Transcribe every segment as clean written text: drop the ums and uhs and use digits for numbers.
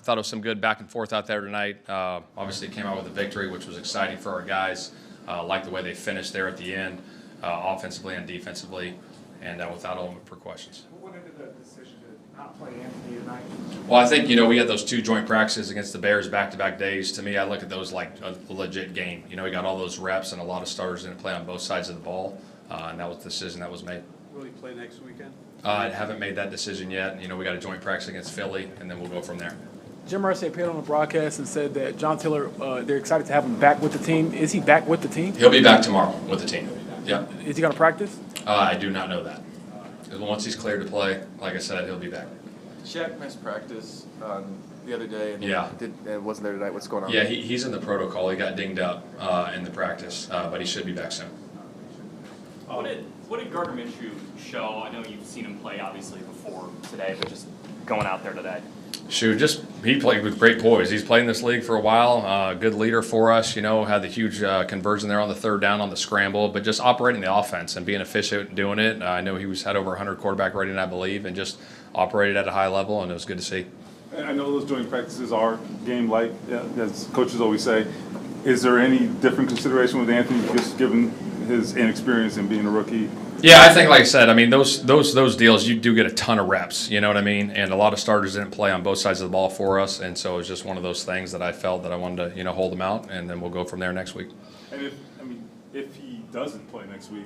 thought it was some good back and forth out there tonight. Obviously came out with a victory, which was exciting for our guys. Like the way they finished there at the end, offensively and defensively, and without a limit for questions. What ended the decision to not play Anthony tonight? Well, I think, we had those 2 joint practices against the Bears back-to-back days. To me, I look at those like a legit game. We got all those reps, and a lot of starters didn't play on both sides of the ball, and that was the decision that was made. Will he play next weekend? I haven't made that decision yet. We got a joint practice against Philly, and then we'll go from there. Jim Irsay appeared on the broadcast and said that John Taylor, they're excited to have him back with the team. Is he back with the team? He'll be back tomorrow with the team. Yeah. Is he going to practice? I do not know that. Once he's cleared to play, like I said, he'll be back. Shaq missed practice the other day and Yeah. wasn't there tonight. What's going on? Yeah, he's in the protocol. He got dinged up in the practice, but he should be back soon. What did Gardner Minshew show? I know you've seen him play obviously before today, but just going out there today. He played with great poise. He's played in this league for a while. Good leader for us. Had the huge conversion there on the 3rd down on the scramble, but just operating the offense and being efficient and doing it. I know he had over 100 quarterback rating, I believe, and just operated at a high level, and it was good to see. I know those joint practices are game-like, as coaches always say. Is there any different consideration with Anthony, just given his inexperience in being a rookie? Yeah, I think, like I said, those deals, you do get a ton of reps, you know what I mean? And a lot of starters didn't play on both sides of the ball for us, and so it was just one of those things that I felt that I wanted to, hold them out, and then we'll go from there next week. And if he doesn't play next week,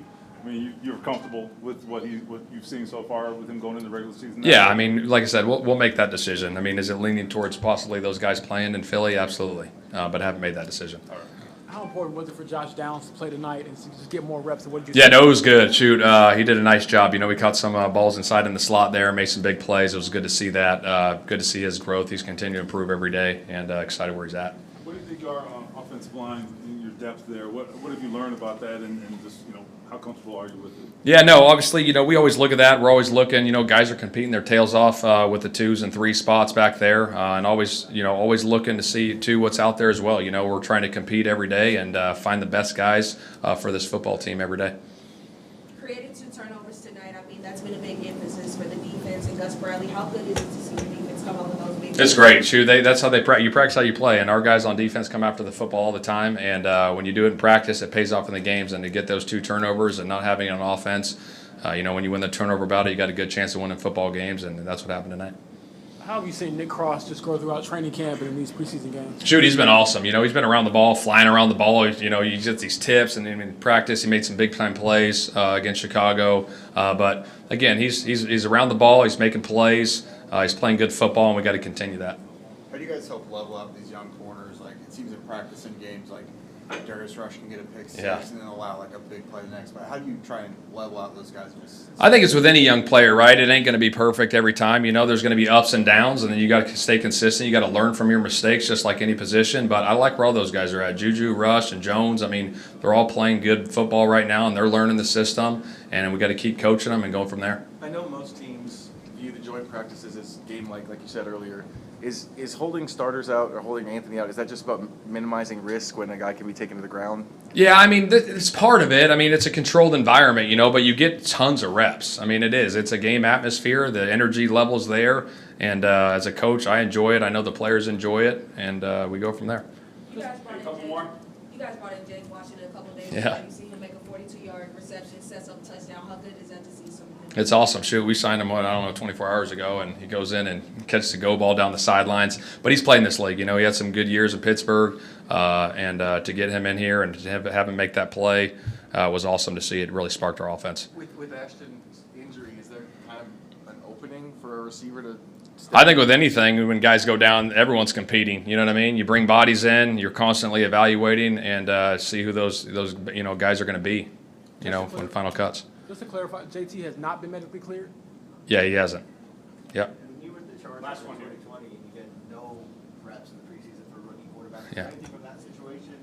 you're comfortable with what you've seen so far with him going in the regular season? Yeah, like I said, we'll make that decision. Is it leaning towards possibly those guys playing in Philly? Absolutely, but I haven't made that decision. All right. How important was it for Josh Downs to play tonight and to just get more reps? And what did you Yeah, think? no, it was good. Shoot, he did a nice job. We caught some balls inside in the slot there, made some big plays. It was good to see that. Good to see his growth. He's continuing to improve every day, and excited where he's at. What do you think our offensive line in your depth there? What have you learned about that, and just how comfortable are you with it? Yeah, no, obviously, we always look at that. We're always looking, guys are competing their tails off with the 2s and 3 spots back there, and always looking to see, too, what's out there as well. We're trying to compete every day and find the best guys for this football team every day. Created 2 turnovers tonight. That's been a big emphasis for the defense. And Gus Bradley, how good is it to see your defense come up with those big? It's great. Shoot, that's how they practice. You practice how you play, and our guys on defense come after the football all the time. And when you do it in practice, it pays off in the games. And to get those 2 turnovers and not having it on offense, when you win the turnover battle, you got a good chance of winning football games, and that's what happened tonight. How have you seen Nick Cross just grow throughout training camp and in these preseason games? Shoot, he's been awesome. He's been around the ball, flying around the ball. He gets these tips, and in practice, he made some big-time plays against Chicago. But again, he's around the ball. He's making plays. He's playing good football, and we got to continue that. How do you guys help level out these young corners? Like, it seems in practice in games, like Darius Rush can get a pick 6 and then allow like a big play the next play. How do you try and level out those guys? I think it's with any young player, right? It ain't going to be perfect every time. There's going to be ups and downs, and then you got to stay consistent. You got to learn from your mistakes, just like any position. But I like where all those guys are at. Juju, Rush, and Jones. They're all playing good football right now, and they're learning the system. And we got to keep coaching them and going from there. I know most teams view the joint practices as game-like you said earlier. Is holding starters out or holding Anthony out, is that just about minimizing risk when a guy can be taken to the ground? Yeah, it's part of it. It's a controlled environment, but you get tons of reps. It is. It's a game atmosphere. The energy level's there. And as a coach, I enjoy it. I know the players enjoy it. And we go from there. You guys brought in James Washington a couple days Yeah. ago. You see him make a 42-yard reception, sets up a touchdown. How good is that to see someone? It's awesome. Shoot, we signed him, 24 hours ago, and he goes in and catches the go ball down the sidelines. But he's played in this league. He had some good years in Pittsburgh, and to get him in here and to have him make that play was awesome to see. It really sparked our offense. With Ashton's injury, is there kind of an opening for a receiver to step I think with anything, when guys go down, everyone's competing. You know what I mean? You bring bodies in, you're constantly evaluating and see who those guys are going to be, when final cuts. Just to clarify, JT has not been medically cleared? Yeah, he hasn't. Yep. When you were the Chargers in 2020 and you get no reps in the preseason for rookie quarterbacks, is Yeah. there anything from that situation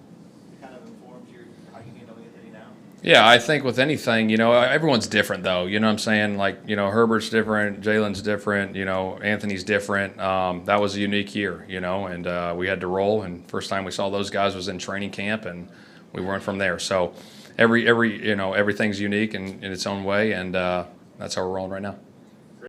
that kind of informs how you handle Anthony now? Yeah, I think with anything, everyone's different though. You know what I'm saying? Like, Herbert's different, Jalen's different, Anthony's different. That was a unique year, and we had to roll. And first time we saw those guys was in training camp, and we went from there. So everything's unique in its own way, and that's how we're rolling right now.